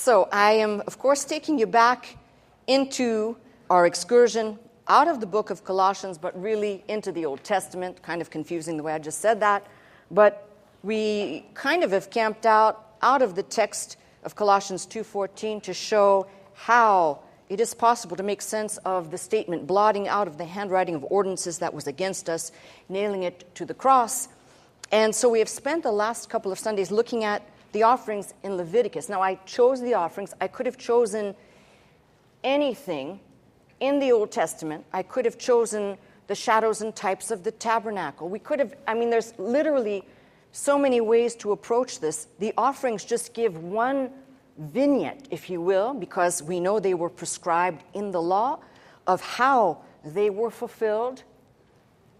So I am, of course, taking you back into our excursion out of the book of Colossians, but really into the Old Testament. Kind of confusing the way I just said that. But we kind of have camped out of the text of Colossians 2:14 to show how it is possible to make sense of the statement, blotting out of the handwriting of ordinances that was against us, nailing it to the cross. And so we have spent the last couple of Sundays looking at the offerings in Leviticus. Now, I chose the offerings. I could have chosen anything in the Old Testament. I could have chosen the shadows and types of the tabernacle. We could have, there's literally so many ways to approach this. The offerings just give one vignette, if you will, because we know they were prescribed in the law of how they were fulfilled,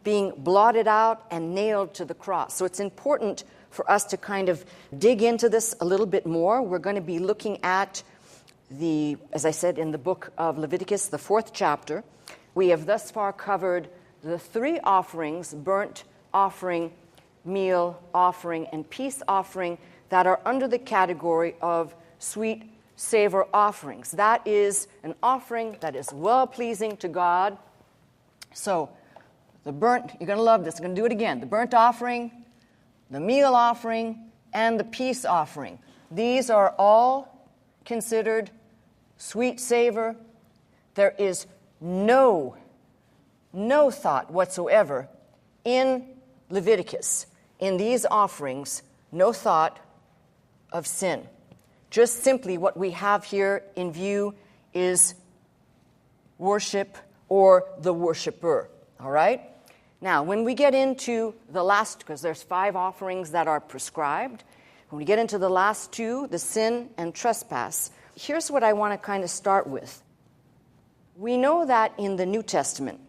being blotted out and nailed to the cross. So it's important for us to kind of dig into this a little bit more. We're going to be looking at as I said, in the book of Leviticus, the 4th chapter. We have thus far covered the 3 offerings, burnt offering, meal offering, and peace offering, that are under the category of sweet savor offerings. That is an offering that is well-pleasing to God. So the burnt, you're going to love this, I'm going to do it again. The burnt offering, the meal offering, and the peace offering. These are all considered sweet savor. There is no thought whatsoever in Leviticus, in these offerings, no thought of sin. Just simply what we have here in view is worship or the worshiper. All right? Now, when we get into the last, because there's 5 offerings that are prescribed, when we get into the last 2, the sin and trespass, here's what I want to kind of start with. We know that in the New Testament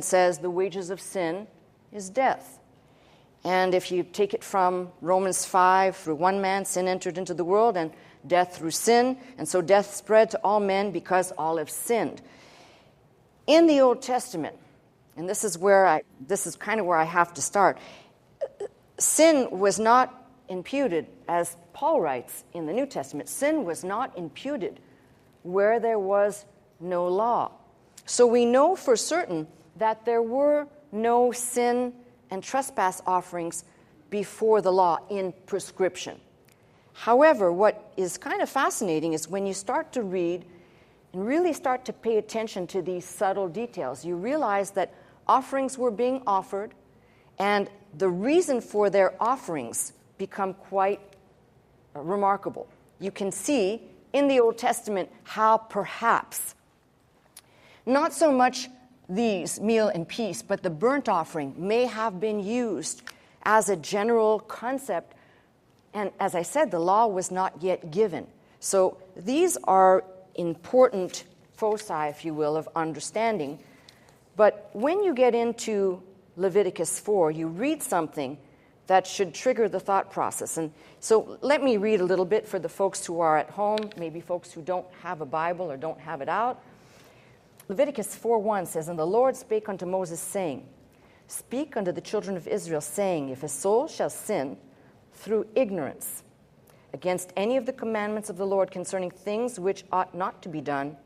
says the wages of sin is death. And if you take it from Romans 5, through one man sin entered into the world, and death through sin, and so death spread to all men because all have sinned. In the Old Testament, and this is kind of where I have to start, sin was not imputed, as Paul writes in the New Testament, sin was not imputed where there was no law. So we know for certain that there were no sin and trespass offerings before the law in prescription. However, what is kind of fascinating is when you start to read and really start to pay attention to these subtle details, you realize that offerings were being offered, and the reason for their offerings become quite remarkable. You can see in the Old Testament how perhaps not so much these, meal and peace, but the burnt offering may have been used as a general concept. And as I said, the law was not yet given. So these are important foci, if you will, of understanding. But when you get into Leviticus 4, you read something that should trigger the thought process. And so let me read a little bit for the folks who are at home, maybe folks who don't have a Bible or don't have it out. Leviticus 4:1 says, "And the Lord spake unto Moses, saying, Speak unto the children of Israel, saying, If a soul shall sin through ignorance against any of the commandments of the Lord concerning things which ought not to be done,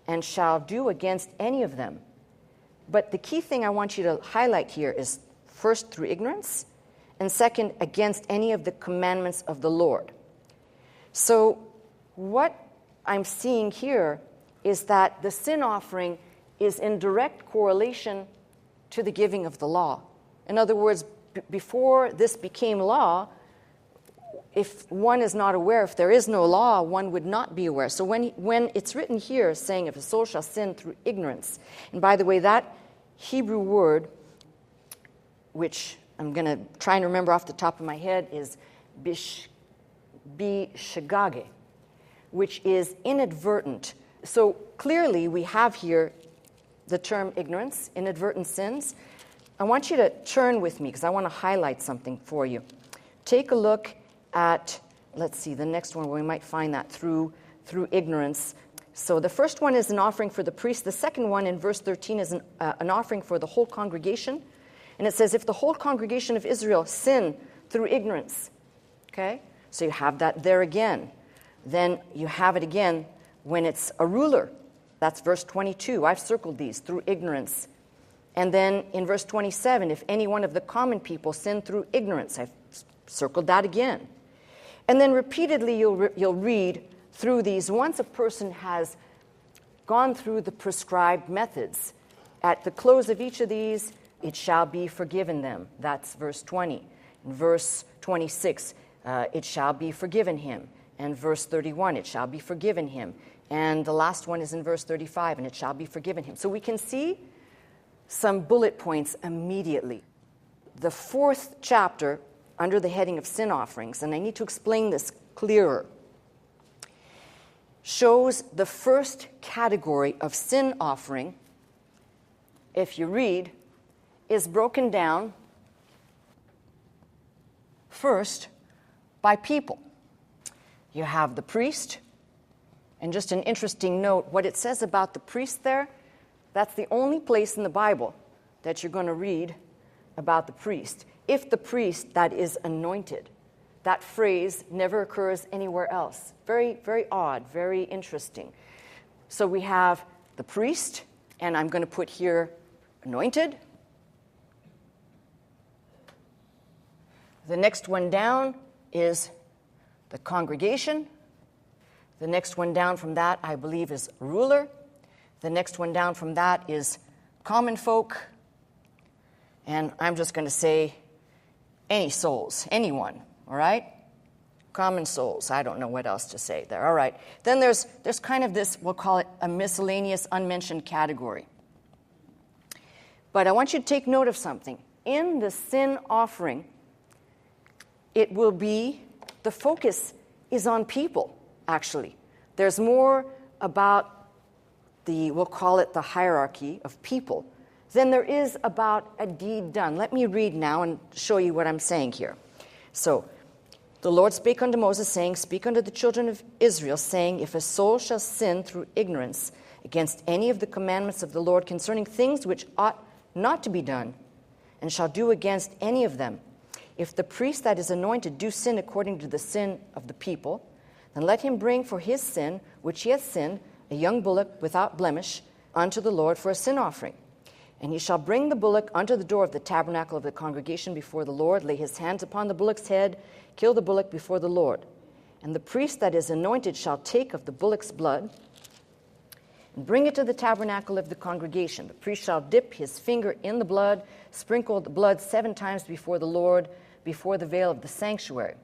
and shall do against any of them." But the key thing I want you to highlight here is, first, through ignorance, and second, against any of the commandments of the Lord. So what I'm seeing here is that the sin offering is in direct correlation to the giving of the law. In other words, before this became law, if one is not aware, if there is no law, one would not be aware. So when it's written here saying, if a soul shall sin through ignorance, and by the way, that Hebrew word, which I'm going to try and remember off the top of my head, is bishagage, which is inadvertent. So clearly we have here the term ignorance, inadvertent sins. I want you to turn with me because I want to highlight something for you. Take a look at, let's see, the next one where we might find that through ignorance. So the first one is an offering for the priest. The second one in verse 13 is an offering for the whole congregation. And it says, if the whole congregation of Israel sin through ignorance. Okay? So you have that there again. Then you have it again when it's a ruler. That's verse 22. I've circled these, through ignorance. And then in verse 27, if any one of the common people sin through ignorance, I've circled that again. And then repeatedly you'll read through these. Once a person has gone through the prescribed methods, at the close of each of these, it shall be forgiven them. That's verse 20. In verse 26, it shall be forgiven him. And verse 31, it shall be forgiven him. And the last one is in verse 35, and it shall be forgiven him. So we can see some bullet points immediately. The fourth chapter, under the heading of sin offerings, and I need to explain this clearer, shows the first category of sin offering, if you read, is broken down first by people. You have the priest, and just an interesting note, what it says about the priest there, that's the only place in the Bible that you're going to read about the priest. If the priest that is anointed, that phrase never occurs anywhere else. Very, very odd, very interesting. So we have the priest, and I'm going to put here anointed. The next one down is the congregation. The next one down from that, I believe, is ruler. The next one down from that is common folk. And I'm just going to say any souls, anyone, all right? Common souls. I don't know what else to say there. All right. Then there's kind of this, we'll call it a miscellaneous unmentioned category. But I want you to take note of something. In the sin offering, it will be, the focus is on people, actually. There's more about we'll call it the hierarchy of people, than there is about a deed done. Let me read now and show you what I'm saying here. So, the Lord spake unto Moses, saying, Speak unto the children of Israel, saying, If a soul shall sin through ignorance against any of the commandments of the Lord concerning things which ought not to be done, and shall do against any of them, if the priest that is anointed do sin according to the sin of the people, then let him bring for his sin, which he hath sinned, a young bullock without blemish, unto the Lord for a sin offering. And he shall bring the bullock unto the door of the tabernacle of the congregation before the Lord, lay his hands upon the bullock's head, kill the bullock before the Lord. And the priest that is anointed shall take of the bullock's blood, and bring it to the tabernacle of the congregation. The priest shall dip his finger in the blood, sprinkle the blood 7 times before the Lord, before the veil of the sanctuary.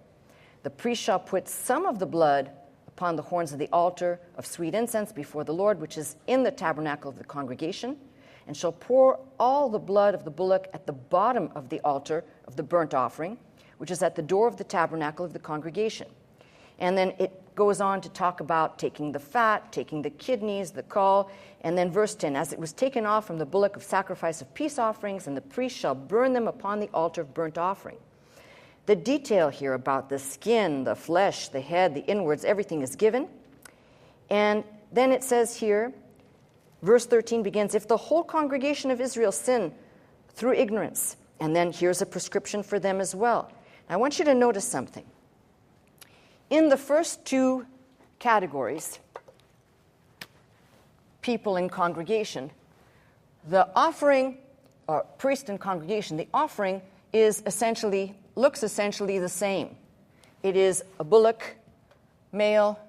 The priest shall put some of the blood upon the horns of the altar of sweet incense before the Lord, which is in the tabernacle of the congregation, and shall pour all the blood of the bullock at the bottom of the altar of the burnt offering, which is at the door of the tabernacle of the congregation. And then it goes on to talk about taking the fat, taking the kidneys, the caul, and then verse 10, As it was taken off from the bullock of sacrifice of peace offerings, and the priest shall burn them upon the altar of burnt offering. The detail here about the skin, the flesh, the head, the inwards, everything is given. And then it says here, verse 13 begins, If the whole congregation of Israel sin through ignorance, and then here's a prescription for them as well. I want you to notice something. In the first 2 categories, people and congregation, the offering, or priest and congregation, the offering looks essentially the same. It is a bullock, male,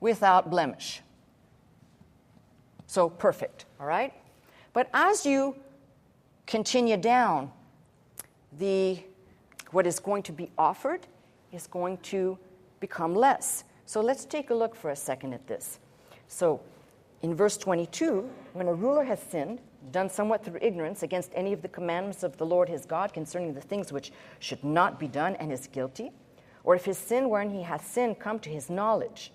without blemish. So perfect, all right? But as you continue down, what is going to be offered is going to become less. So let's take a look for a second at this. So in verse 22, when a ruler has sinned, done somewhat through ignorance against any of the commandments of the Lord his God concerning the things which should not be done, and is guilty, or if his sin wherein he hath sinned come to his knowledge.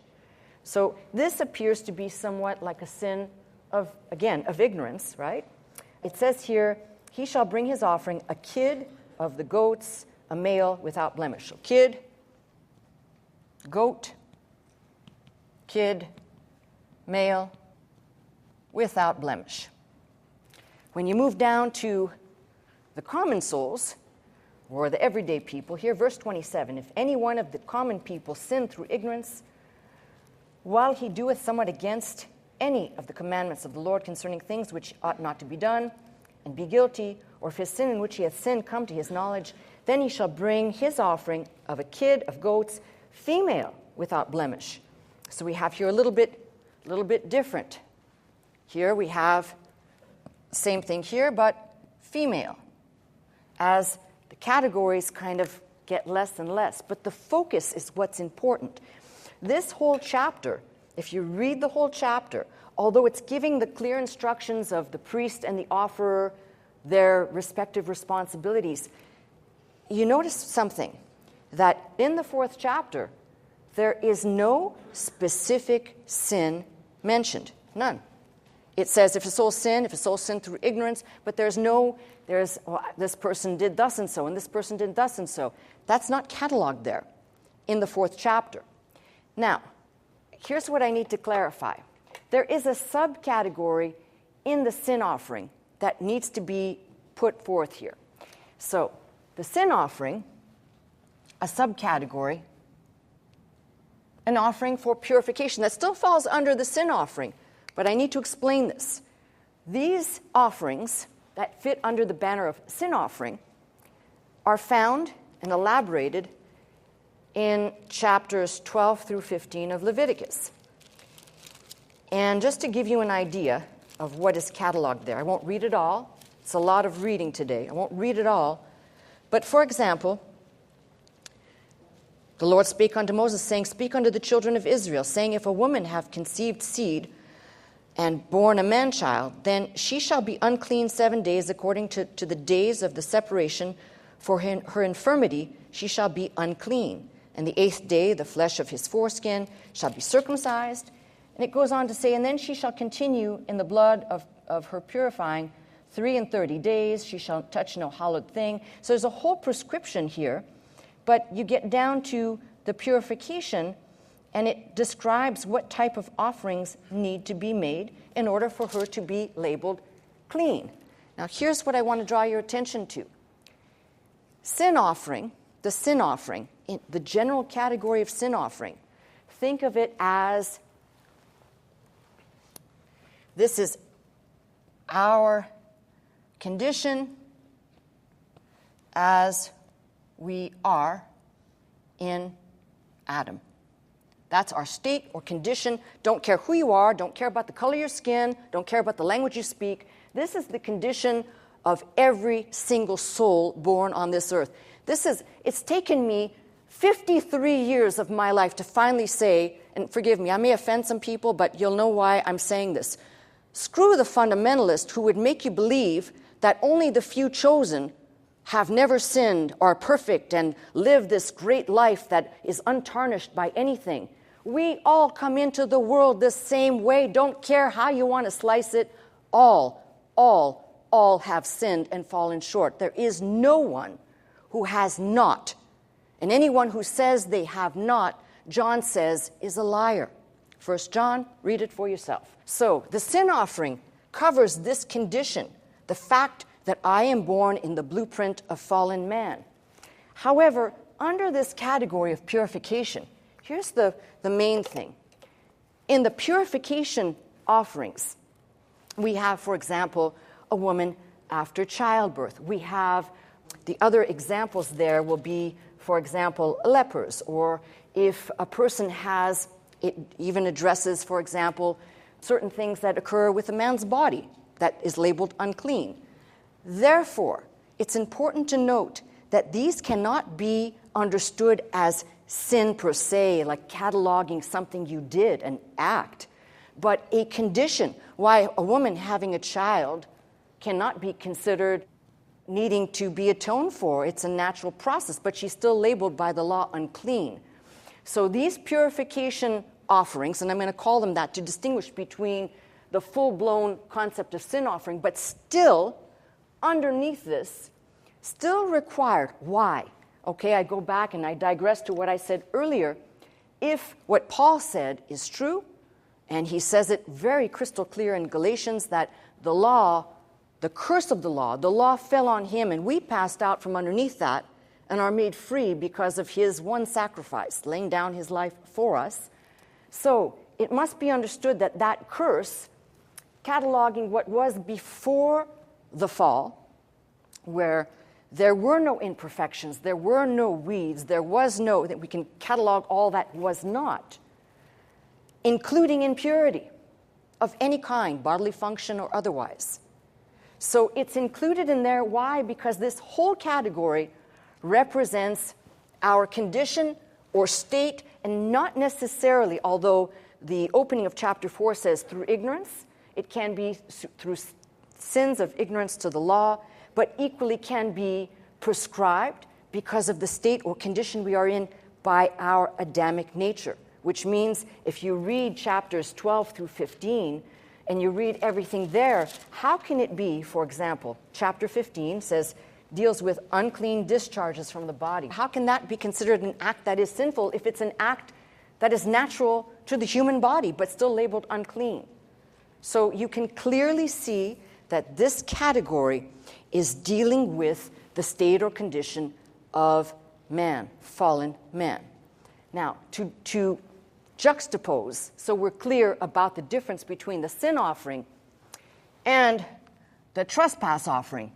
So this appears to be somewhat like a sin of ignorance, right? It says here, he shall bring his offering, a kid of the goats, a male without blemish. So kid, goat, kid, male, without blemish. When you move down to the common souls, or the everyday people. Here, verse 27, if any one of the common people sin through ignorance, while he doeth somewhat against any of the commandments of the Lord concerning things which ought not to be done, and be guilty, or if his sin in which he hath sinned come to his knowledge, then he shall bring his offering of a kid of goats, female, without blemish. So we have here a little bit different. Here we have same thing here, but female, as the categories kind of get less and less. But the focus is what's important. This whole chapter, if you read the whole chapter, although it's giving the clear instructions of the priest and the offerer, their respective responsibilities, you notice something, that in the 4th chapter, there is no specific sin mentioned. None. It says if a soul sinned through ignorance, but this person did thus and so, and this person did thus and so. That's not cataloged there in the 4th chapter. Now, here's what I need to clarify. There is a subcategory in the sin offering that needs to be put forth here. So, the sin offering, a subcategory, an offering for purification. That still falls under the sin offering, but I need to explain this. These offerings that fit under the banner of sin offering are found and elaborated in chapters 12 through 15 of Leviticus. And just to give you an idea of what is cataloged there, I won't read it all. It's a lot of reading today. I won't read it all. But for example, the Lord spake unto Moses, saying, Speak unto the children of Israel, saying, If a woman have conceived seed and born a man-child, then she shall be unclean 7 days according to the days of the separation. For her infirmity she shall be unclean. And the 8th day the flesh of his foreskin shall be circumcised. And it goes on to say, And then she shall continue in the blood of her purifying 33 days. She shall touch no hallowed thing. So there's a whole prescription here. But you get down to the purification, and it describes what type of offerings need to be made in order for her to be labeled clean. Now, here's what I want to draw your attention to. Sin offering, the sin offering, in the general category of sin offering, think of it as this is our condition as we are in Adam. That's our state or condition. Don't care who you are, don't care about the color of your skin, don't care about the language you speak. This is the condition of every single soul born on this earth. It's taken me 53 years of my life to finally say, and forgive me, I may offend some people, but you'll know why I'm saying this. Screw the fundamentalist who would make you believe that only the few chosen have never sinned, are perfect, and live this great life that is untarnished by anything. We all come into the world the same way. Don't care how you want to slice it. All have sinned and fallen short. There is no one who has not. And anyone who says they have not, John says, is a liar. 1 John, read it for yourself. So the sin offering covers this condition, the fact that I am born in the blueprint of fallen man. However, under this category of purification, here's the main thing. In the purification offerings, we have, for example, a woman after childbirth. We have the other examples there will be, for example, lepers, or if a person has, it even addresses, for example, certain things that occur with a man's body that is labeled unclean. Therefore, it's important to note that these cannot be understood as sin per se, like cataloging something you did, an act, but a condition. Why a woman having a child cannot be considered needing to be atoned for. It's a natural process, but she's still labeled by the law unclean. So these purification offerings, and I'm going to call them that to distinguish between the full-blown concept of sin offering, but still underneath this, still required. Why? Okay, I go back and I digress to what I said earlier. If what Paul said is true, and he says it very crystal clear in Galatians that the curse of the law fell on him and we passed out from underneath that, and are made free because of his one sacrifice, laying down his life for us. So it must be understood that that curse, cataloging what was before the fall, where there were no imperfections, there were no weeds, there was no, that we can catalog all that was not, including impurity of any kind, bodily function or otherwise. So it's included in there. Why? Because this whole category represents our condition or state, and not necessarily, although the opening of chapter 4 says through ignorance, it can be through sins of ignorance to the law, but equally can be prescribed because of the state or condition we are in by our Adamic nature, which means if you read chapters 12 through 15 and you read everything there, how can it be, for example, chapter 15 deals with unclean discharges from the body. How can that be considered an act that is sinful if it's an act that is natural to the human body but still labeled unclean? So you can clearly see that this category is dealing with the state or condition of man, fallen man. Now, to juxtapose, so we're clear about the difference between the sin offering and the trespass offering.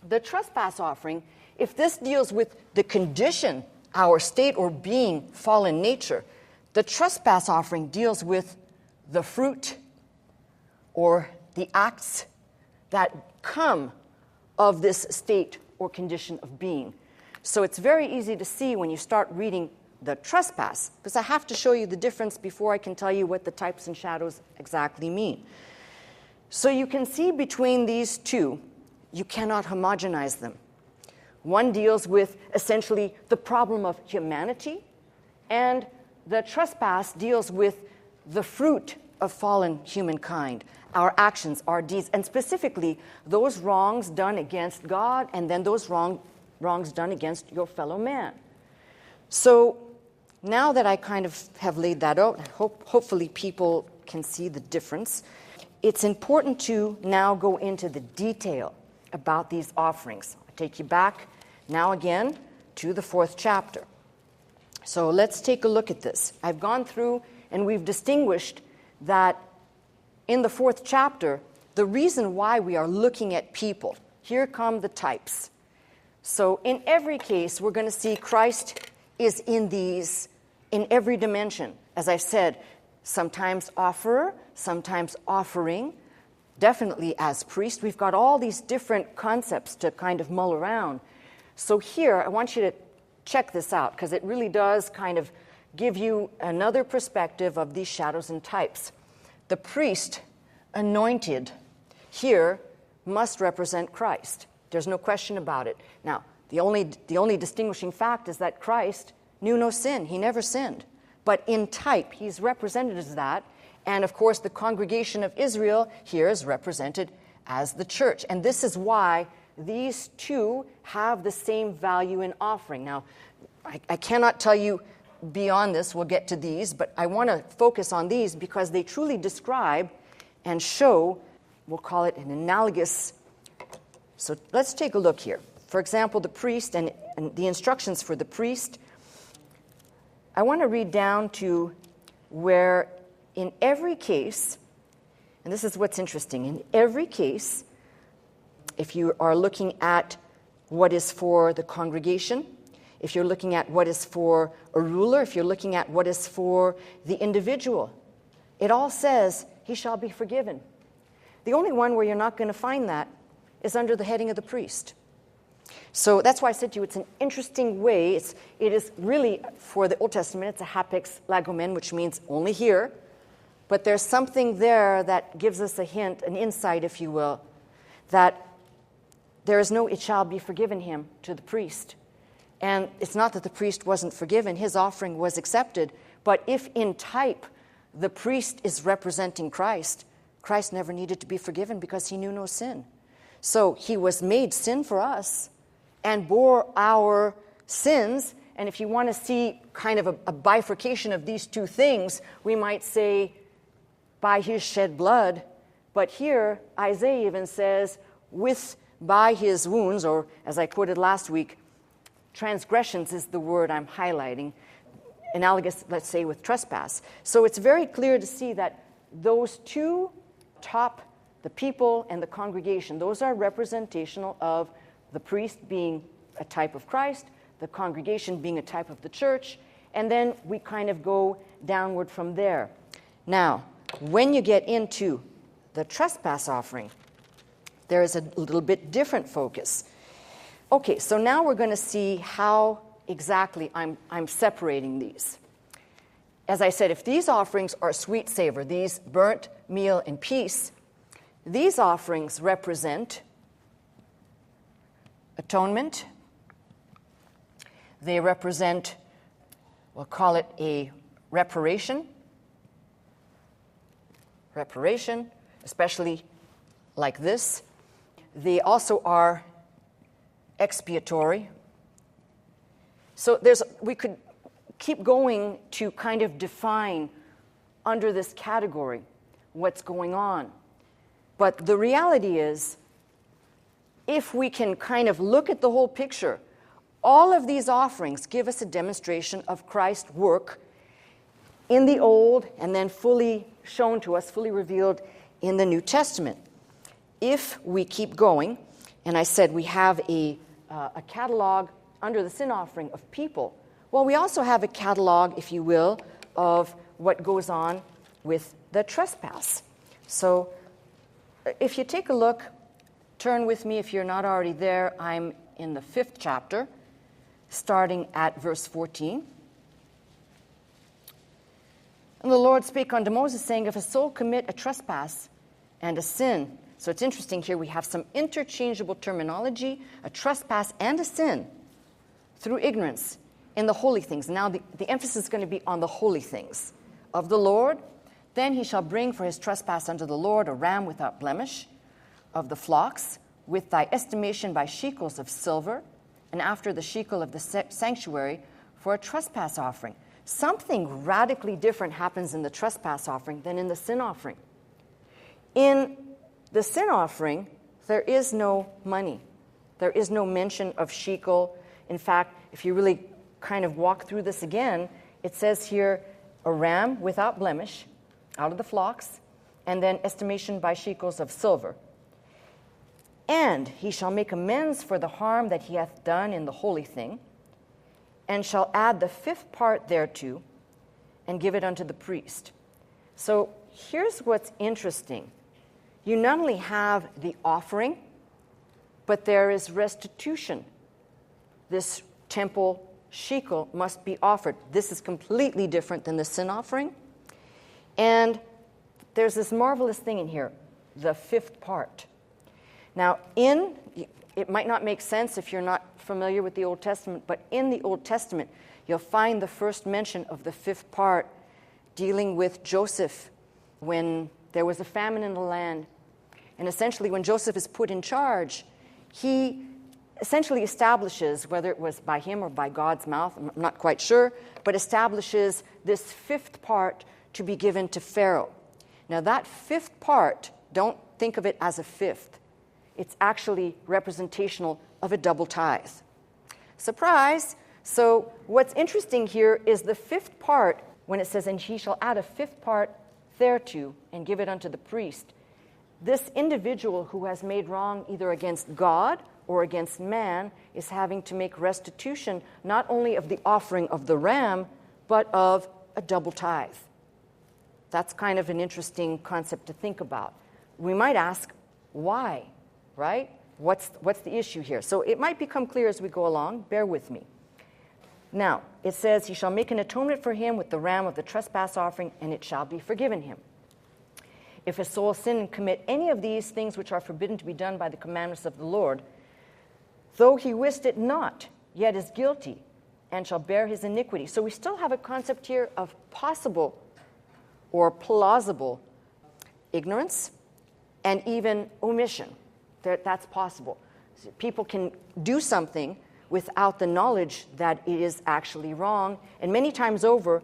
The trespass offering, if this deals with the condition, our state or being, fallen nature, the trespass offering deals with the fruit or the acts that come of this state or condition of being. So it's very easy to see when you start reading the trespass, because I have to show you the difference before I can tell you what the types and shadows exactly mean. So you can see between these two, you cannot homogenize them. One deals with essentially the problem of humanity, and the trespass deals with the fruit of fallen humankind, our actions, our deeds, and specifically those wrongs done against God and then those wrongs done against your fellow man. So now that I kind of have laid that out, hopefully people can see the difference, it's important to now go into the detail about these offerings. I'll take you back now again to the 4th chapter. So let's take a look at this. I've gone through and we've distinguished that in the 4th chapter, the reason why we are looking at people, here come the types. So in every case, we're going to see Christ is in these, in every dimension. As I said, sometimes offerer, sometimes offering, definitely as priest. We've got all these different concepts to kind of mull around. So here, I want you to check this out, because it really does kind of give you another perspective of these shadows and types. The priest, anointed, here must represent Christ. There's no question about it. Now, the only distinguishing fact is that Christ knew no sin. He never sinned. But in type, he's represented as that. And of course, the congregation of Israel here is represented as the church. And this is why these two have the same value in offering. Now, I cannot tell you beyond this, we'll get to these, but I want to focus on these because they truly describe and show, we'll call it an analogous. So let's take a look here. For example, the priest and the instructions for the priest. I want to read down to where in every case, and this is what's interesting, in every case, if you are looking at what is for the congregation, if you're looking at what is for a ruler, if you're looking at what is for the individual, it all says, he shall be forgiven. The only one where you're not going to find that is under the heading of the priest. So that's why I said to you, it's an interesting way. It is really, for the Old Testament, it's a hapax legomen, which means only here. But there's something there that gives us a hint, an insight, if you will, that there is no it shall be forgiven him to the priest. And it's not that the priest wasn't forgiven. His offering was accepted. But if in type the priest is representing Christ, Christ never needed to be forgiven because he knew no sin. So he was made sin for us and bore our sins. And if you want to see kind of a bifurcation of these two things, we might say, by his shed blood. But here, Isaiah even says, by his wounds, or as I quoted last week, transgressions is the word I'm highlighting, analogous, let's say, with trespass. So it's very clear to see that those two top, the people and the congregation, those are representational of the priest being a type of Christ, the congregation being a type of the church, and then we kind of go downward from there. Now, when you get into the trespass offering, there is a little bit different focus. Okay, so now we're going to see how exactly I'm separating these. As I said, if these offerings are sweet savor, these burnt meal and peace, these offerings represent atonement. They represent, we'll call it a reparation, especially like this. They also are expiatory. So we could keep going to kind of define under this category what's going on. But the reality is, if we can kind of look at the whole picture, all of these offerings give us a demonstration of Christ's work in the Old and then fully shown to us, fully revealed in the New Testament. If we keep going, and I said we have a catalog under the sin offering of people, well, we also have a catalog, if you will, of what goes on with the trespass. So if you take a look, turn with me if you're not already there. I'm in the 5th chapter, starting at verse 14. And the Lord spake unto Moses, saying, if a soul commit a trespass and a sin. So it's interesting here, we have some interchangeable terminology, a trespass and a sin, through ignorance in the holy things. Now the emphasis is going to be on the holy things of the Lord. Then he shall bring for his trespass unto the Lord a ram without blemish of the flocks, with thy estimation by shekels of silver, and after the shekel of the sanctuary for a trespass offering. Something radically different happens in the trespass offering than in the sin offering. In the sin offering, there is no money. There is no mention of shekel. In fact, if you really kind of walk through this again, it says here, a ram without blemish out of the flocks, and then estimation by shekels of silver. And he shall make amends for the harm that he hath done in the holy thing, and shall add the 5th part thereto, and give it unto the priest. So here's what's interesting. You not only have the offering, but there is restitution. This temple shekel must be offered. This is completely different than the sin offering. And there's this marvelous thing in here, the 5th part. Now, it might not make sense if you're not familiar with the Old Testament, but in the Old Testament, you'll find the first mention of the 5th part dealing with Joseph when there was a famine in the land. And essentially, when Joseph is put in charge, he essentially establishes, whether it was by him or by God's mouth, I'm not quite sure, but establishes this 5th part to be given to Pharaoh. Now, that 5th part, don't think of it as a 5th. It's actually representational of a double tithe. Surprise! So what's interesting here is the 5th part, when it says, and he shall add a 5th part thereto and give it unto the priest. This individual who has made wrong either against God or against man is having to make restitution not only of the offering of the ram, but of a double tithe. That's kind of an interesting concept to think about. We might ask, why? Right? What's the issue here? So it might become clear as we go along. Bear with me. Now, it says, he shall make an atonement for him with the ram of the trespass offering, and it shall be forgiven him. If a soul sin and commit any of these things which are forbidden to be done by the commandments of the Lord, though he wist it not, yet is guilty, and shall bear his iniquity. So we still have a concept here of possible or plausible ignorance and even omission. That's possible. People can do something without the knowledge that it is actually wrong. And many times over,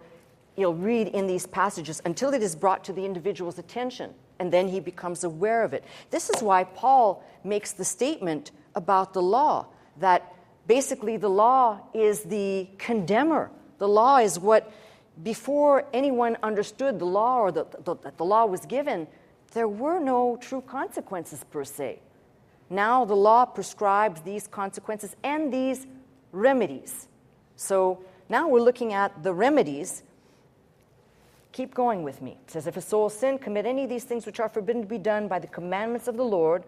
you'll read in these passages until it is brought to the individual's attention, and then he becomes aware of it. This is why Paul makes the statement about the law, that basically the law is the condemner. The law is what, before anyone understood the law or that the law was given, there were no true consequences per se. Now the law prescribes these consequences and these remedies. So now we're looking at the remedies. Keep going with me. It says, if a soul sin, commit any of these things which are forbidden to be done by the commandments of the Lord,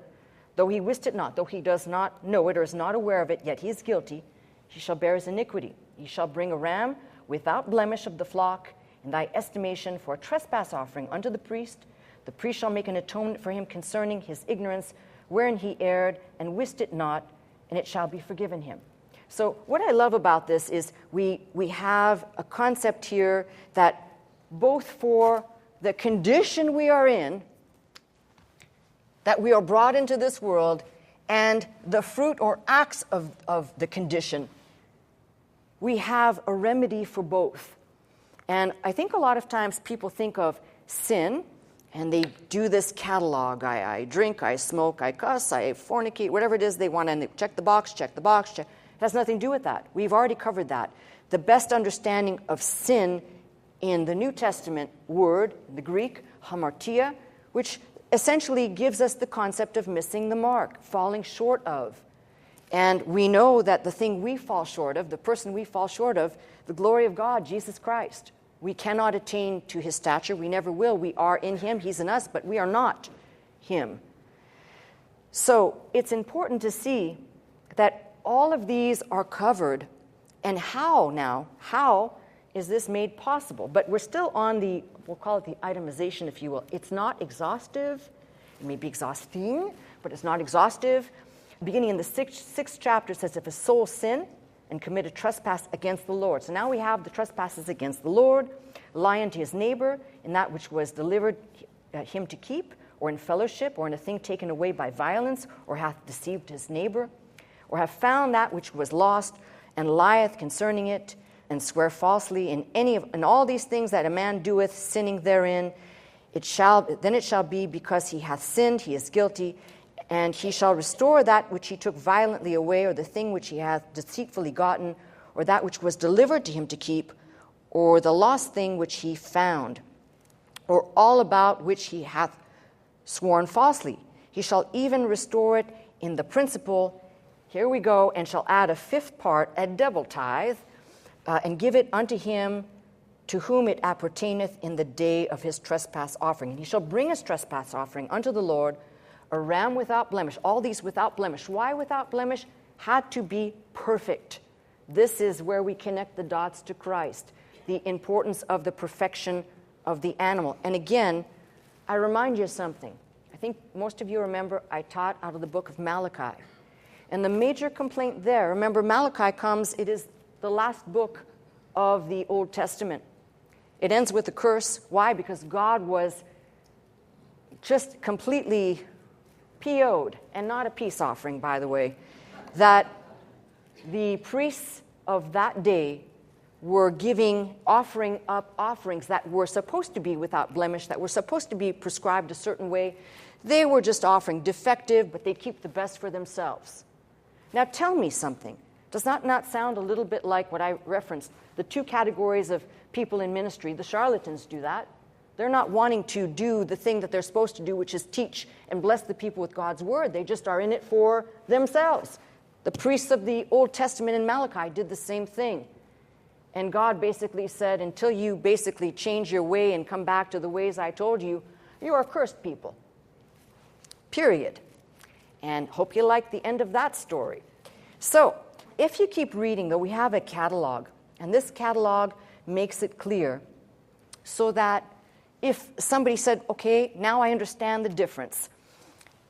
though he wist it not, though he does not know it or is not aware of it, yet he is guilty, he shall bear his iniquity. He shall bring a ram without blemish of the flock in thy estimation for a trespass offering unto the priest. The priest shall make an atonement for him concerning his ignorance, wherein he erred, and wist it not, and it shall be forgiven him. So what I love about this is we have a concept here that both for the condition we are in, that we are brought into this world, and the fruit or acts of the condition, we have a remedy for both. And I think a lot of times people think of sin, and they do this catalog. I drink, I smoke, I cuss, I fornicate, whatever it is they want, and they check the box, check. It has nothing to do with that. We've already covered that. The best understanding of sin in the New Testament word, the Greek, hamartia, which essentially gives us the concept of missing the mark, falling short of. And we know that the thing we fall short of, the person we fall short of, the glory of God, Jesus Christ. We cannot attain to his stature. We never will. We are in him. He's in us, but we are not him. So it's important to see that all of these are covered. And how is this made possible? But we're still on the, we'll call it the itemization, if you will. It's not exhaustive. It may be exhausting, but it's not exhaustive. Beginning in the sixth chapter, it says, if a soul sin and commit a trespass against the Lord. So now we have the trespasses against the Lord, lie unto his neighbor in that which was delivered him to keep, or in fellowship, or in a thing taken away by violence, or hath deceived his neighbor, or have found that which was lost, and lieth concerning it, and swear falsely in all these things that a man doeth, sinning therein, then it shall be because he hath sinned, he is guilty, and he shall restore that which he took violently away, or the thing which he hath deceitfully gotten, or that which was delivered to him to keep, or the lost thing which he found, or all about which he hath sworn falsely. He shall even restore it in the principal, here we go, and shall add a fifth part, a double tithe, and give it unto him to whom it appertaineth in the day of his trespass offering. And he shall bring his trespass offering unto the Lord, a ram without blemish, all these without blemish. Why without blemish? Had to be perfect. This is where we connect the dots to Christ, the importance of the perfection of the animal. And again, I remind you of something. I think most of you remember I taught out of the book of Malachi. And the major complaint there, remember Malachi comes, it is the last book of the Old Testament. It ends with a curse. Why? Because God was just completely PO'd, and not a peace offering, by the way, that the priests of that day were offering up offerings that were supposed to be without blemish, that were supposed to be prescribed a certain way. They were just offering defective, but they keep the best for themselves. Now tell me something. Does that not sound a little bit like what I referenced? The two categories of people in ministry, the charlatans do that. They're not wanting to do the thing that they're supposed to do, which is teach and bless the people with God's word. They just are in it for themselves. The priests of the Old Testament in Malachi did the same thing. And God basically said, until you basically change your way and come back to the ways I told you, you are cursed people. Period. And hope you like the end of that story. So, if you keep reading, though, we have a catalog. And this catalog makes it clear so that if somebody said, okay, now I understand the difference.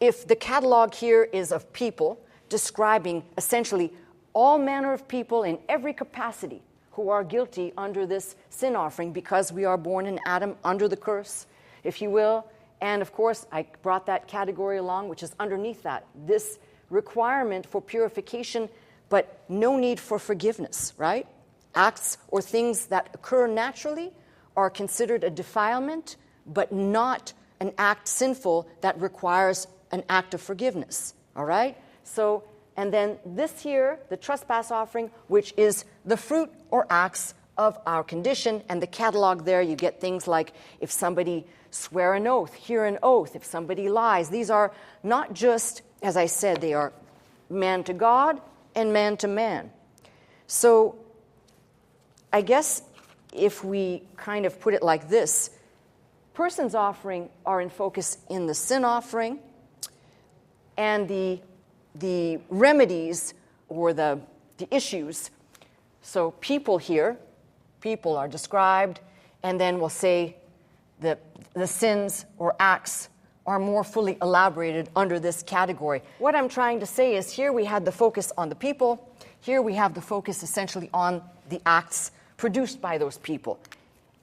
If the catalog here is of people describing essentially all manner of people in every capacity who are guilty under this sin offering because we are born in Adam under the curse, if you will. And of course, I brought that category along, which is underneath that. This requirement for purification, but no need for forgiveness, right? Acts or things that occur naturally are considered a defilement, but not an act sinful that requires an act of forgiveness, all right? So, And then this here, the trespass offering, which is the fruit or acts of our condition. And the catalog there, you get things like if somebody swear an oath, hear an oath, if somebody lies. These are not just, as I said, they are man to God and man to man. So I guess if we kind of put it like this, persons offering are in focus in the sin offering, and the remedies or the issues. So people here, people are described, and then we'll say that the sins or acts are more fully elaborated under this category. What I'm trying to say is here we had the focus on the people. Here we have the focus essentially on the acts produced by those people.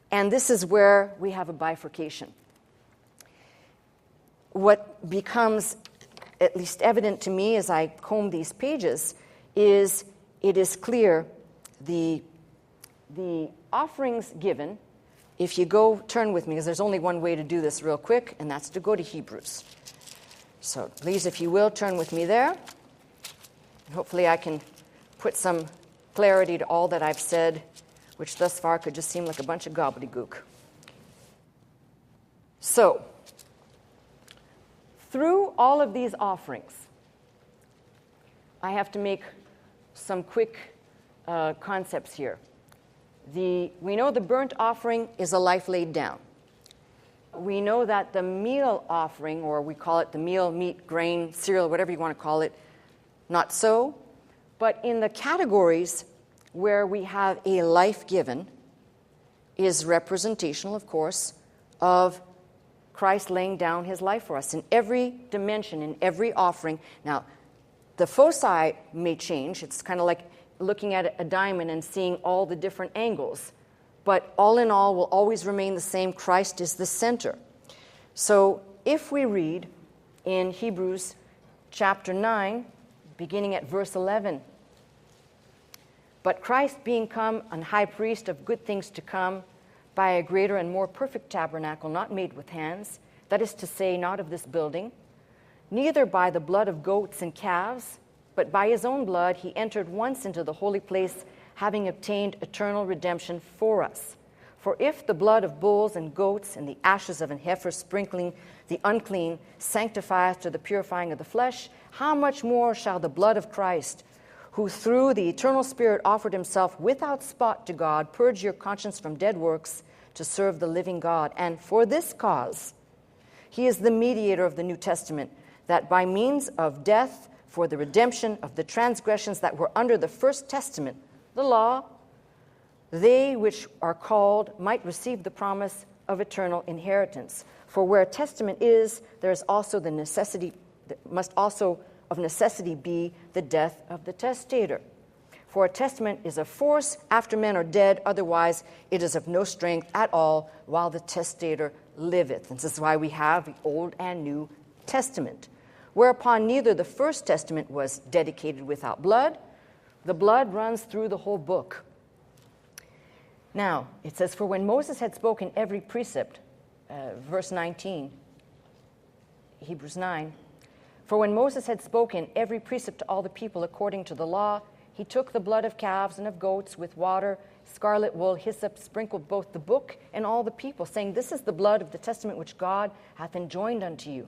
And this is where we have a bifurcation. What becomes at least evident to me as I comb these pages is it is clear the offerings given. If you go, turn with me, because there's only one way to do this real quick, and that's to go to Hebrews. So please, if you will, turn with me there. Hopefully I can put some clarity to all that I've said, which thus far could just seem like a bunch of gobbledygook. So, through all of these offerings, I have to make some quick concepts here. We know the burnt offering is a life laid down. We know that the meal offering, or we call it the meal, meat, grain, cereal, whatever you want to call it, not so. But in the categories where we have a life given is representational, of course, of Christ laying down his life for us in every dimension, in every offering. Now, the foci may change. It's kind of like looking at a diamond and seeing all the different angles. But all in all will always remain the same. Christ is the center. So if we read in Hebrews chapter 9, beginning at verse 11, but Christ being come an high priest of good things to come, by a greater and more perfect tabernacle, not made with hands, that is to say, not of this building, neither by the blood of goats and calves, but by his own blood he entered once into the holy place, having obtained eternal redemption for us. For if the blood of bulls and goats and the ashes of an heifer sprinkling the unclean sanctifieth to the purifying of the flesh, how much more shall the blood of Christ, who through the eternal Spirit offered himself without spot to God, purge your conscience from dead works to serve the living God? And for this cause, he is the mediator of the New Testament, that by means of death for the redemption of the transgressions that were under the first testament, the law, they which are called might receive the promise of eternal inheritance. For where a testament is, there is also the necessity, must also of necessity be the death of the testator. For a testament is of force after men are dead, otherwise it is of no strength at all while the testator liveth. And this is why we have the Old and New Testament. Whereupon neither the first testament was dedicated without blood. The blood runs through the whole book. Now, it says, for when Moses had spoken every precept, verse 19, Hebrews 9, for when Moses had spoken every precept to all the people according to the law, he took the blood of calves and of goats with water, scarlet wool, hyssop, sprinkled both the book and all the people, saying, this is the blood of the testament which God hath enjoined unto you.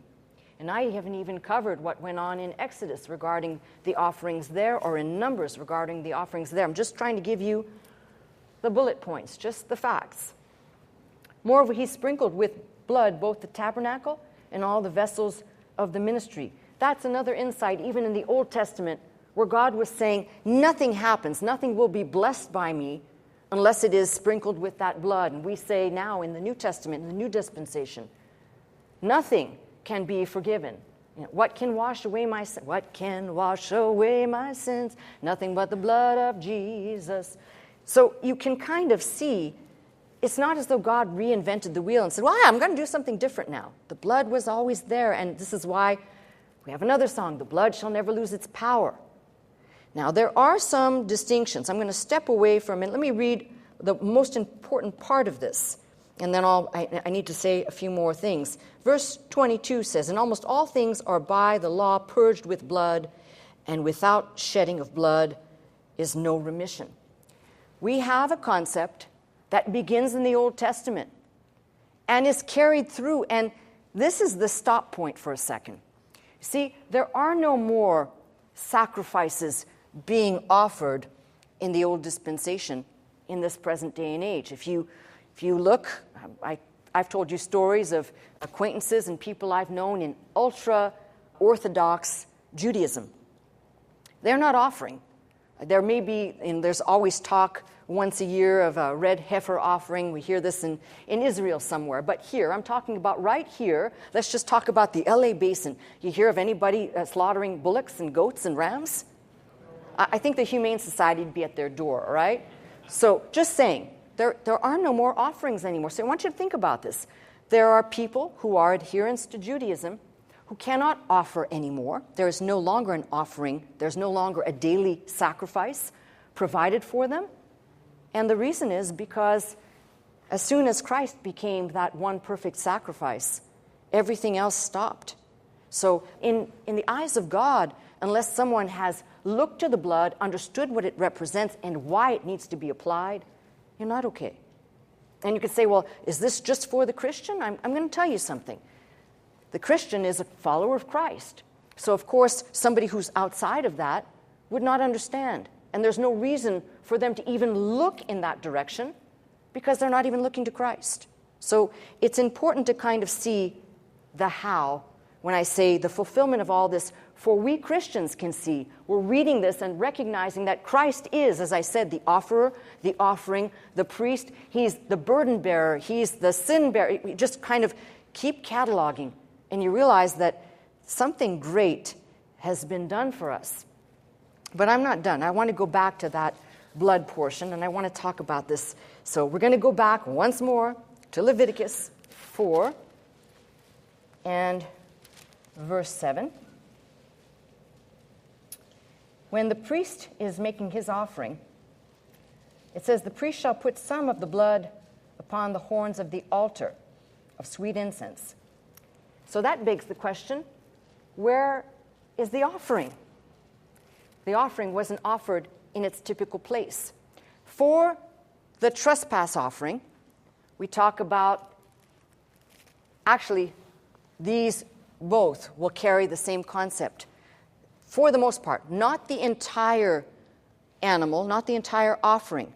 And I haven't even covered what went on in Exodus regarding the offerings there, or in Numbers regarding the offerings there. I'm just trying to give you the bullet points, just the facts. Moreover, he sprinkled with blood both the tabernacle and all the vessels of the ministry. That's another insight, even in the Old Testament, where God was saying, nothing happens, nothing will be blessed by me unless it is sprinkled with that blood. And we say now in the New Testament, in the new dispensation, nothing can be forgiven. You know, what can wash away my sins? What can wash away my sins? Nothing but the blood of Jesus. So you can kind of see, it's not as though God reinvented the wheel and said, well, I'm going to do something different now. The blood was always there, and this is why we have another song, the blood shall never lose its power. Now, there are some distinctions. I'm going to step away for a minute. Let me read the most important part of this, and then I need to say a few more things. Verse 22 says, and almost all things are by the law purged with blood, and without shedding of blood is no remission. We have a concept that begins in the Old Testament and is carried through, and this is the stop point for a second. See, there are no more sacrifices being offered in the old dispensation in this present day and age. If you look, I've told you stories of acquaintances and people I've known in ultra-Orthodox Judaism. They're not offering. There may be, and there's always talk once a year of a red heifer offering. We hear this in Israel somewhere. But here, I'm talking about right here. Let's just talk about the LA basin. You hear of anybody slaughtering bullocks and goats and rams? I think the Humane Society would be at their door, right? So just saying, there are no more offerings anymore. So I want you to think about this. There are people who are adherents to Judaism who cannot offer anymore. There is no longer an offering. There's no longer a daily sacrifice provided for them. And the reason is because as soon as Christ became that one perfect sacrifice, everything else stopped. So in the eyes of God, unless someone has looked to the blood, understood what it represents and why it needs to be applied, you're not okay. And you could say, well, is this just for the Christian? I'm going to tell you something. The Christian is a follower of Christ. So, of course, somebody who's outside of that would not understand. And there's no reason for them to even look in that direction because they're not even looking to Christ. So it's important to kind of see the how when I say the fulfillment of all this, for we Christians can see. We're reading this and recognizing that Christ is, as I said, the offerer, the offering, the priest. He's the burden bearer. He's the sin bearer. You just kind of keep cataloging, and you realize that something great has been done for us. But I'm not done. I want to go back to that blood portion, and I want to talk about this. So we're going to go back once more to Leviticus 4 and verse 7. When the priest is making his offering, it says, the priest shall put some of the blood upon the horns of the altar of sweet incense. So that begs the question, where is the offering? The offering wasn't offered in its typical place. For the trespass offering, we talk about, actually, these both will carry the same concept. For the most part, not the entire animal, not the entire offering,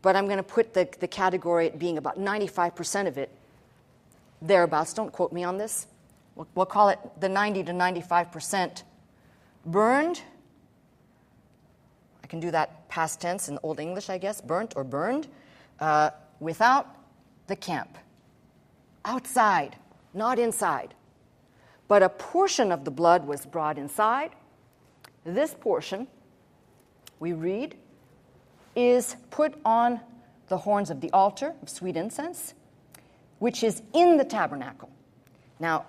but I'm going to put the category at being about 95% of it, thereabouts. Don't quote me on this. We'll call it the 90 to 95% burned. I can do that past tense in Old English, I guess, burnt or burned, without the camp. Outside, not inside. But a portion of the blood was brought inside. This portion, we read, is put on the horns of the altar of sweet incense, which is in the tabernacle. Now,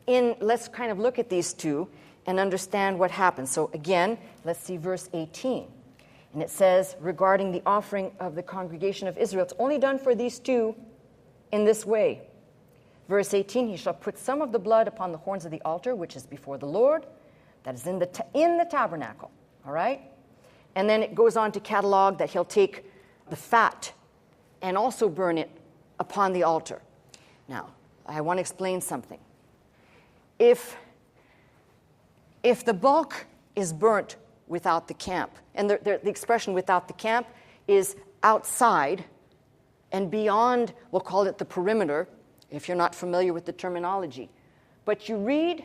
let's kind of look at these two and understand what happens. So again, let's see verse 18. And it says, regarding the offering of the congregation of Israel, it's only done for these two in this way. Verse 18, he shall put some of the blood upon the horns of the altar, which is before the Lord, that is in the tabernacle. All right? And then it goes on to catalog that he'll take the fat and also burn it upon the altar. Now, I want to explain something. If the bulk is burnt without the camp, and the expression without the camp is outside and beyond, we'll call it the perimeter, if you're not familiar with the terminology. But you read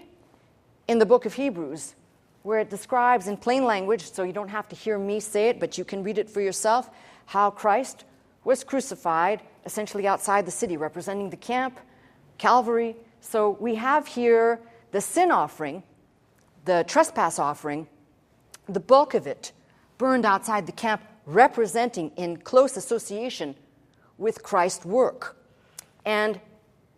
in the book of Hebrews where it describes in plain language, so you don't have to hear me say it, but you can read it for yourself, how Christ was crucified essentially outside the city, representing the camp, Calvary. So we have here the sin offering, the trespass offering, the bulk of it burned outside the camp, representing in close association with Christ's work. And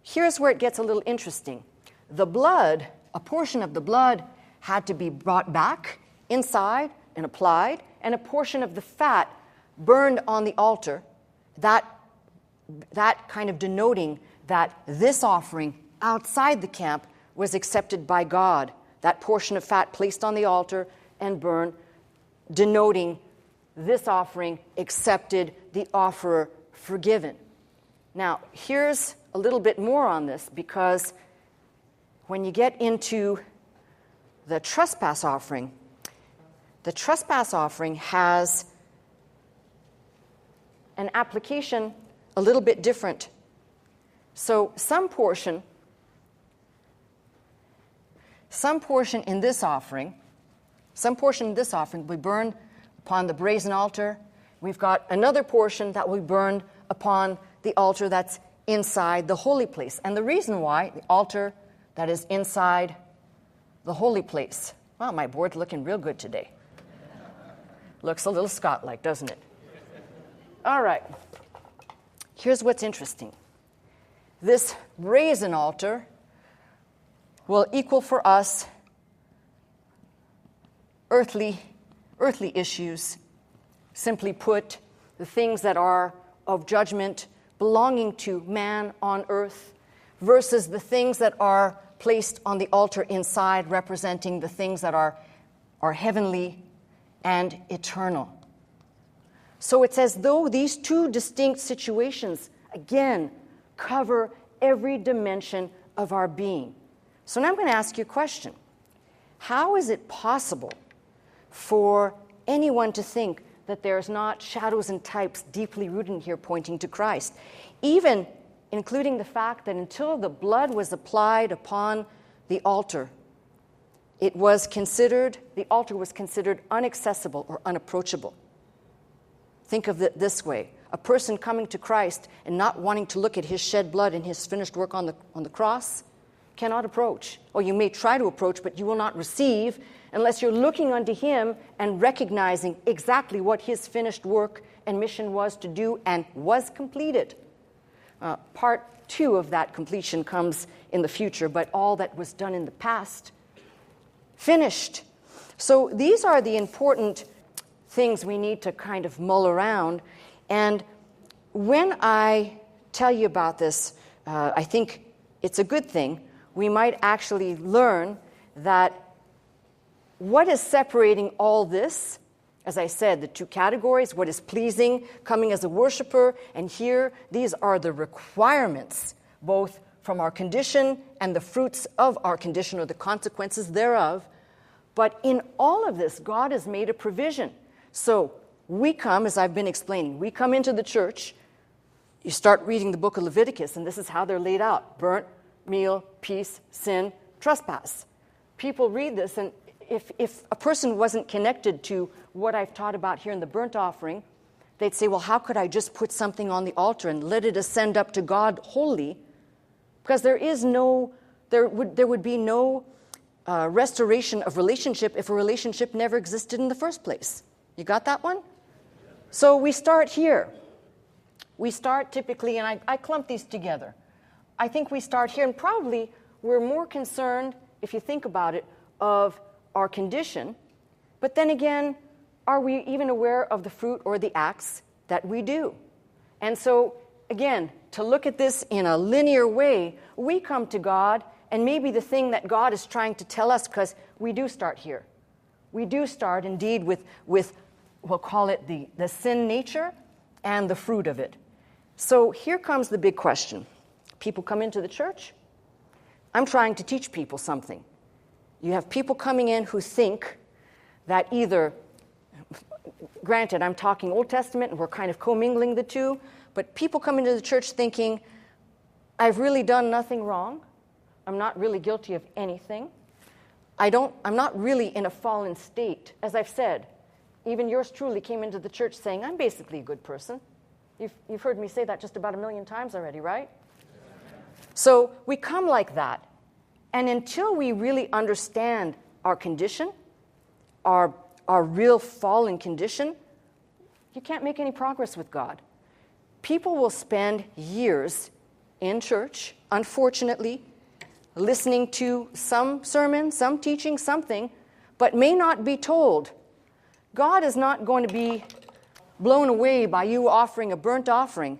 here's where it gets a little interesting. The blood, a portion of the blood, had to be brought back inside and applied, and a portion of the fat burned on the altar, that kind of denoting that this offering outside the camp was accepted by God. That portion of fat placed on the altar, and burn, denoting this offering accepted, the offerer forgiven. Now, here's a little bit more on this, because when you get into the trespass offering has an application a little bit different. So some portion in this offering we burn upon the brazen altar. We've got another portion that we burn upon the altar that's inside the holy place. And the reason why, the altar that is inside the holy place. Well, my board's looking real good today. Looks a little Scott-like, doesn't it? All right. Here's what's interesting. This brazen altar will equal for us earthly issues. Simply put, the things that are of judgment belonging to man on earth versus the things that are placed on the altar inside, representing the things that are heavenly and eternal. So it's as though these two distinct situations, again, cover every dimension of our being. So now I'm going to ask you a question. How is it possible for anyone to think that there's not shadows and types deeply rooted in here pointing to Christ? Even including the fact that until the blood was applied upon the altar, the altar was considered inaccessible or unapproachable. Think of it this way. A person coming to Christ and not wanting to look at his shed blood and his finished work on the cross cannot approach. Or you may try to approach, but you will not receive unless you're looking unto him and recognizing exactly what his finished work and mission was to do and was completed. Part 2 of that completion comes in the future, but all that was done in the past, finished. So these are the important things we need to kind of mull around. And when I tell you about this, I think it's a good thing. We might actually learn that what is separating all this, as I said, the two categories, what is pleasing, coming as a worshiper, and here, these are the requirements, both from our condition and the fruits of our condition or the consequences thereof. But in all of this, God has made a provision. So we come, as I've been explaining, we come into the church, you start reading the book of Leviticus, and this is how they're laid out: burnt, meal, peace, sin, trespass. People read this, and if a person wasn't connected to what I've taught about here in the burnt offering, they'd say, well, how could I just put something on the altar and let it ascend up to God wholly? Because there would be no restoration of relationship if a relationship never existed in the first place. You got that one? So we start here. We start typically, and I clump these together. I think we start here, and probably we're more concerned, if you think about it, of our condition. But then again, are we even aware of the fruit or the acts that we do? And so, again, to look at this in a linear way, we come to God, and maybe the thing that God is trying to tell us, because we do start here. We do start, indeed, with we'll call it the sin nature and the fruit of it. So here comes the big question. People come into the church. I'm trying to teach people something. You have people coming in who think that either, granted, I'm talking Old Testament and we're kind of commingling the two, but people come into the church thinking, I've really done nothing wrong. I'm not really guilty of anything. I'm not really in a fallen state. As I've said, even yours truly came into the church saying, I'm basically a good person. You've heard me say that just about 1 million times already, right? So we come like that. And until we really understand our condition, our real fallen condition, you can't make any progress with God. People will spend years in church, unfortunately, listening to some sermon, some teaching, something, but may not be told. God is not going to be blown away by you offering a burnt offering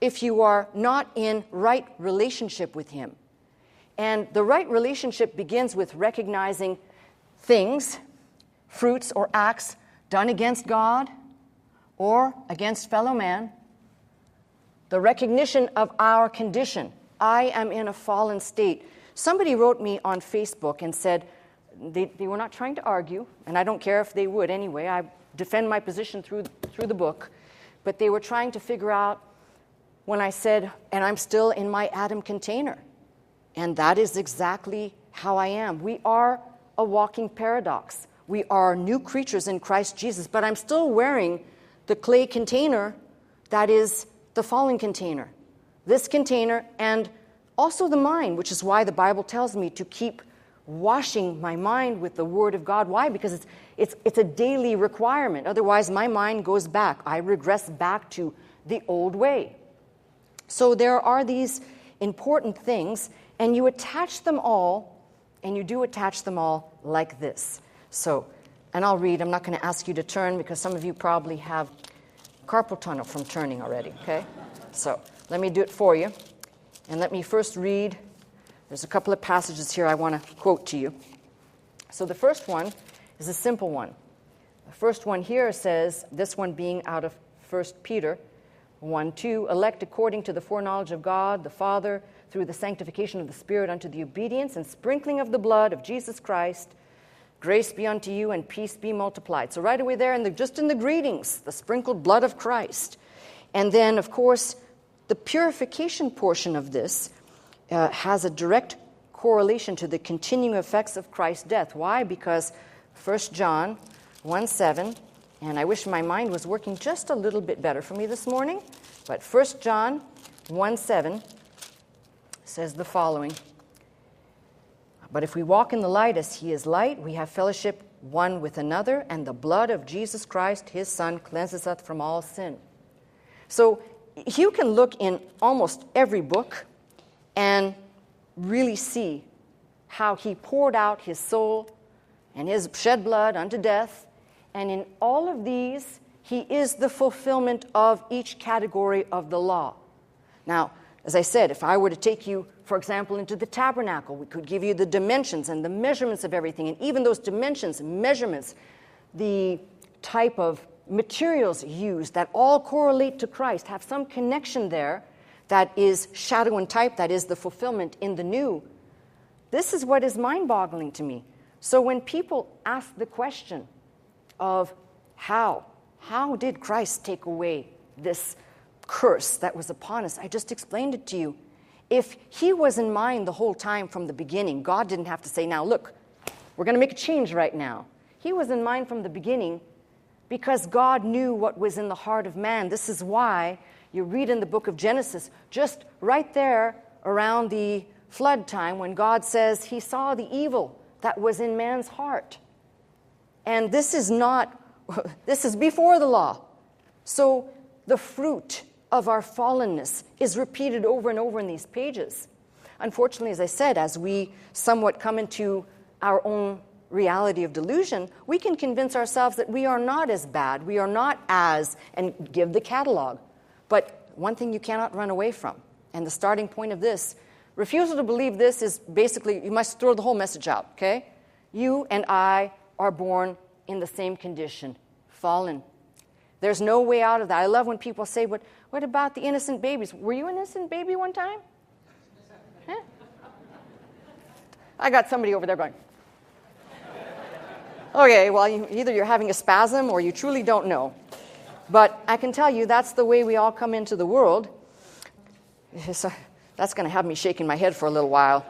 if you are not in right relationship with Him. And the right relationship begins with recognizing things fruits or acts done against God or against fellow man, the recognition of our condition. I am in a fallen state. Somebody wrote me on Facebook and said they were not trying to argue, and I don't care if they would anyway. I defend my position through the book. But they were trying to figure out when I said, and I'm still in my Adam container. And that is exactly how I am. We are a walking paradox. We are new creatures in Christ Jesus, but I'm still wearing the clay container that is the fallen container. This container and also the mind, which is why the Bible tells me to keep washing my mind with the Word of God. Why? Because it's a daily requirement. Otherwise, my mind goes back. I regress back to the old way. So there are these important things, and you attach them all, and you do attach them all like this. So, and I'll read. I'm not going to ask you to turn because some of you probably have carpal tunnel from turning already, okay? So let me do it for you. And let me first read. There's a couple of passages here I want to quote to you. So the first one is a simple one. The first one here says, this one being out of 1 Peter 1:2, elect according to the foreknowledge of God the Father through the sanctification of the Spirit unto the obedience and sprinkling of the blood of Jesus Christ, grace be unto you and peace be multiplied. So right away there, just in the greetings, the sprinkled blood of Christ. And then, of course, the purification portion of this has a direct correlation to the continuing effects of Christ's death. Why? Because 1 John 1:7, and I wish my mind was working just a little bit better for me this morning, but 1 John 1:7 says the following, but if we walk in the light as he is light, we have fellowship one with another, and the blood of Jesus Christ, his Son, cleanses us from all sin. So you can look in almost every book and really see how he poured out his soul and his shed blood unto death. And in all of these, he is the fulfillment of each category of the law. Now, as I said, if I were to take you, for example, into the tabernacle, we could give you the dimensions and the measurements of everything. And even those dimensions and measurements, the type of materials used that all correlate to Christ, have some connection there that is shadow and type, that is the fulfillment in the new. This is what is mind-boggling to me. So when people ask the question of how did Christ take away this curse that was upon us, I just explained it to you. If he was in mind the whole time from the beginning, God didn't have to say, now look, we're going to make a change right now. He was in mind from the beginning because God knew what was in the heart of man. This is why you read in the book of Genesis, just right there around the flood time, when God says he saw the evil that was in man's heart. And this is before the law. So the fruit of our fallenness is repeated over and over in these pages. Unfortunately, as I said, as we somewhat come into our own reality of delusion, we can convince ourselves that we are not as bad, we are not as, and give the catalog. But one thing you cannot run away from, and the starting point of this, refusal to believe this is basically, you must throw the whole message out, okay? You and I are born in the same condition, fallen. There's no way out of that. I love when people say, what about the innocent babies? Were you an innocent baby one time? Huh? I got somebody over there going, okay, well, either you're having a spasm or you truly don't know. But I can tell you that's the way we all come into the world. That's going to have me shaking my head for a little while.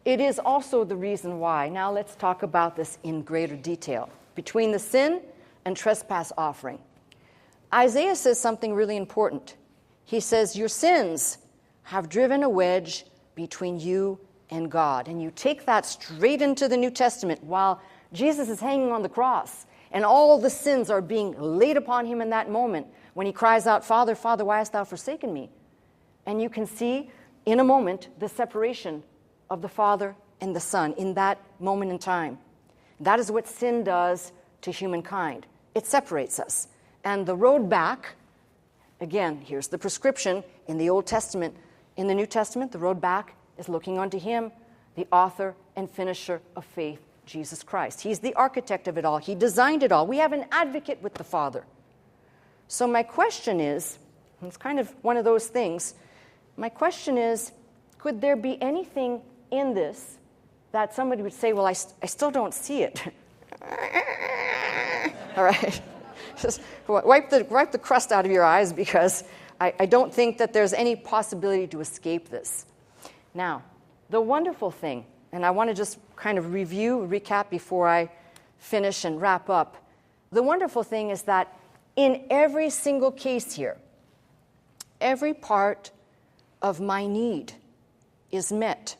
It is also the reason why. Now let's talk about this in greater detail. Between the sin and trespass offering. Isaiah says something really important. He says, your sins have driven a wedge between you and God. And you take that straight into the New Testament while Jesus is hanging on the cross and all the sins are being laid upon him in that moment when he cries out, Father, Father, why hast thou forsaken me? And you can see in a moment the separation of the Father and the Son in that moment in time. That is what sin does to humankind. It separates us. And the road back, again, here's the prescription in the Old Testament. In the New Testament, the road back is looking unto him, the author and finisher of faith, Jesus Christ. He's the architect of it all. He designed it all. We have an advocate with the Father. So my question is, and it's kind of one of those things, my question is, could there be anything in this that somebody would say, well, I still don't see it? All right. Just wipe the crust out of your eyes, because I don't think that there's any possibility to escape this. Now, the wonderful thing, and I want to just kind of recap before I finish and wrap up. The wonderful thing is that in every single case here, every part of my need is met.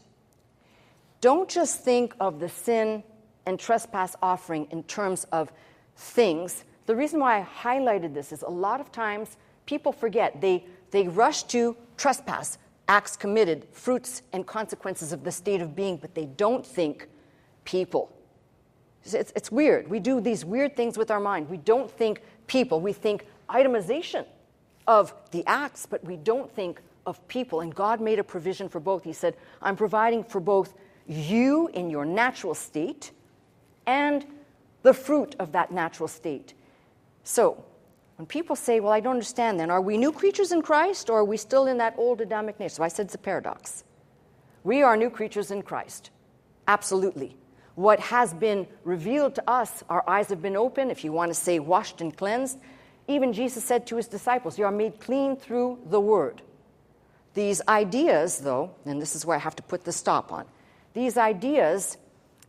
Don't just think of the sin and trespass offering in terms of things. The reason why I highlighted this is a lot of times people forget. They rush to trespass, acts committed, fruits and consequences of the state of being, but they don't think people. It's weird. We do these weird things with our mind. We don't think people. We think itemization of the acts, but we don't think of people. And God made a provision for both. He said, I'm providing for both you in your natural state and the fruit of that natural state. So, when people say, well, I don't understand then, are we new creatures in Christ, or are we still in that old Adamic nature? So I said it's a paradox. We are new creatures in Christ. Absolutely. What has been revealed to us, our eyes have been opened, if you want to say washed and cleansed. Even Jesus said to his disciples, you are made clean through the word. These ideas, though, and this is where I have to put the stop on, these ideas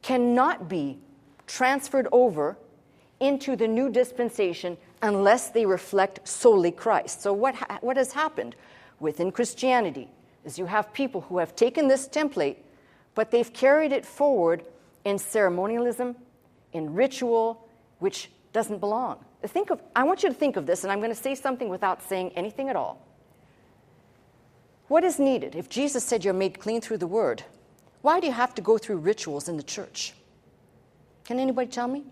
cannot be transferred over into the new dispensation unless they reflect solely Christ. So what has happened within Christianity is you have people who have taken this template, but they've carried it forward in ceremonialism, in ritual, which doesn't belong. I want you to think of this, and I'm going to say something without saying anything at all. What is needed? If Jesus said you're made clean through the word, why do you have to go through rituals in the church? Can anybody tell me?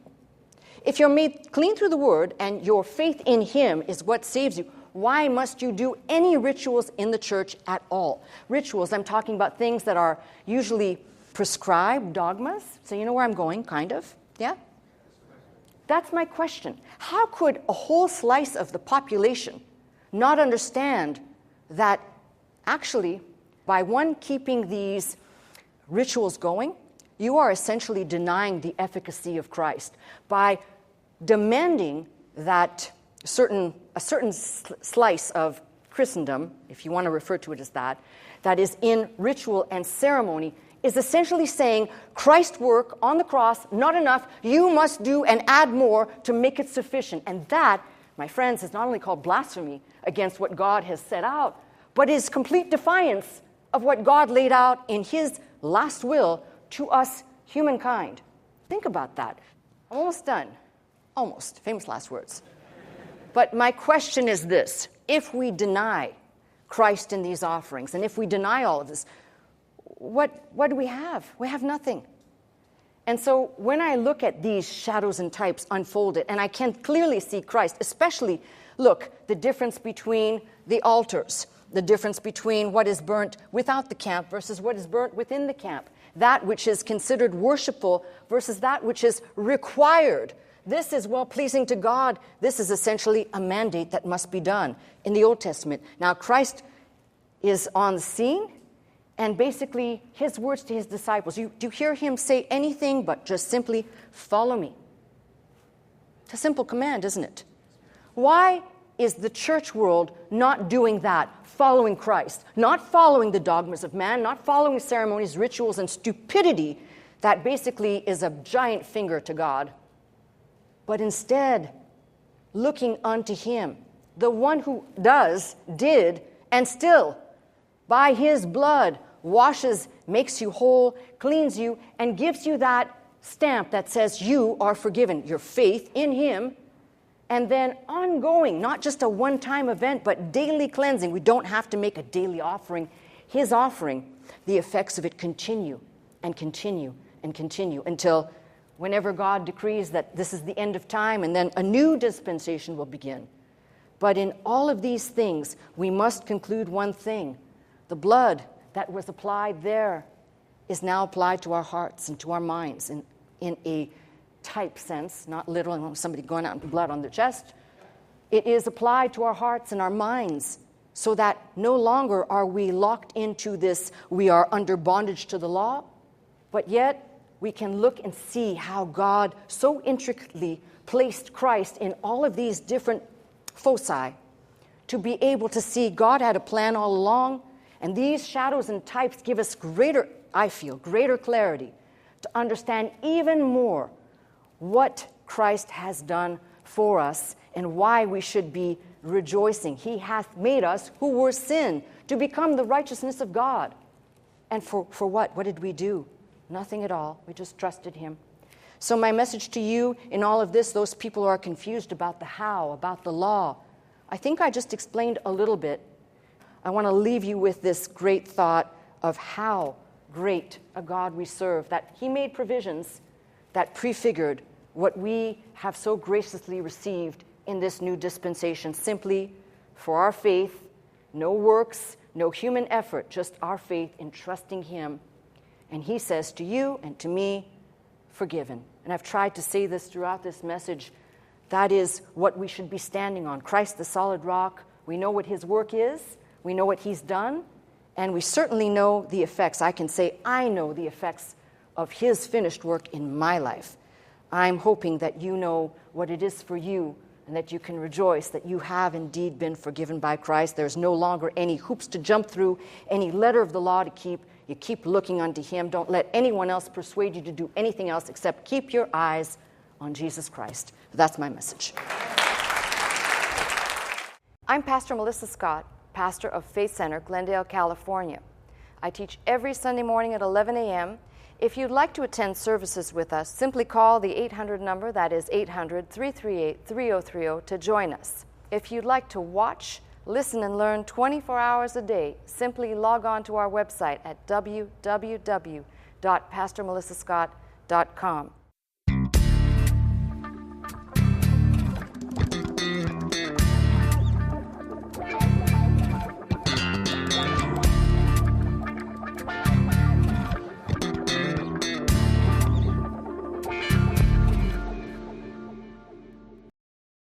If you're made clean through the word and your faith in him is what saves you, why must you do any rituals in the church at all? Rituals, I'm talking about things that are usually prescribed dogmas. So you know where I'm going, kind of? Yeah? That's my question. How could a whole slice of the population not understand that actually, by one keeping these rituals going, you are essentially denying the efficacy of Christ by demanding that a certain slice of Christendom, if you want to refer to it as that is in ritual and ceremony, is essentially saying Christ's work on the cross, not enough, you must do and add more to make it sufficient. And that, my friends, is not only called blasphemy against what God has set out, but is complete defiance of what God laid out in his last will to us, humankind. Think about that. I'm almost done. Almost. Famous last words. But my question is this. If we deny Christ in these offerings, and if we deny all of this, what do we have? We have nothing. And so when I look at these shadows and types unfolded, and I can clearly see Christ, especially, look, the difference between the altars, the difference between what is burnt without the camp versus what is burnt within the camp, that which is considered worshipful versus that which is required. This is well-pleasing to God. This is essentially a mandate that must be done in the Old Testament. Now, Christ is on the scene, and basically his words to his disciples, do you hear him say anything but just simply, follow me? It's a simple command, isn't it? Why is the church world not doing that, following Christ, not following the dogmas of man, not following ceremonies, rituals, and stupidity that basically is a giant finger to God, but instead looking unto him, the one who did, and still, by his blood, washes, makes you whole, cleans you, and gives you that stamp that says you are forgiven, your faith in him, and then ongoing, not just a one-time event, but daily cleansing. We don't have to make a daily offering. His offering, the effects of it continue and continue and continue until whenever God decrees that this is the end of time, and then a new dispensation will begin. But in all of these things, we must conclude one thing. The blood that was applied there is now applied to our hearts and to our minds in a type sense, not literal, somebody going out with blood on their chest. It is applied to our hearts and our minds so that no longer are we locked into this, we are under bondage to the law, but yet we can look and see how God so intricately placed Christ in all of these different foci to be able to see God had a plan all along, and these shadows and types give us greater clarity to understand even more what Christ has done for us and why we should be rejoicing. He hath made us who were sin to become the righteousness of God. And for what? What did we do? Nothing at all. We just trusted him. So my message to you in all of this, those people who are confused about the how, about the law, I think I just explained a little bit. I want to leave you with this great thought of how great a God we serve, that he made provisions that prefigured what we have so graciously received in this new dispensation, simply for our faith, no works, no human effort, just our faith in trusting him. And he says to you and to me, forgiven. And I've tried to say this throughout this message. That is what we should be standing on. Christ, the solid rock. We know what his work is. We know what he's done. And we certainly know the effects. I can say I know the effects of his finished work in my life. I'm hoping that you know what it is for you and that you can rejoice that you have indeed been forgiven by Christ. There's no longer any hoops to jump through, any letter of the law to keep. You keep looking unto him. Don't let anyone else persuade you to do anything else except keep your eyes on Jesus Christ. That's my message. I'm Pastor Melissa Scott, pastor of Faith Center, Glendale, California. I teach every Sunday morning at 11 a.m. If you'd like to attend services with us, simply call the 800 number, that is 800-338-3030, to join us. If you'd like to watch, listen, and learn 24 hours a day, simply log on to our website at www.pastormelissascott.com.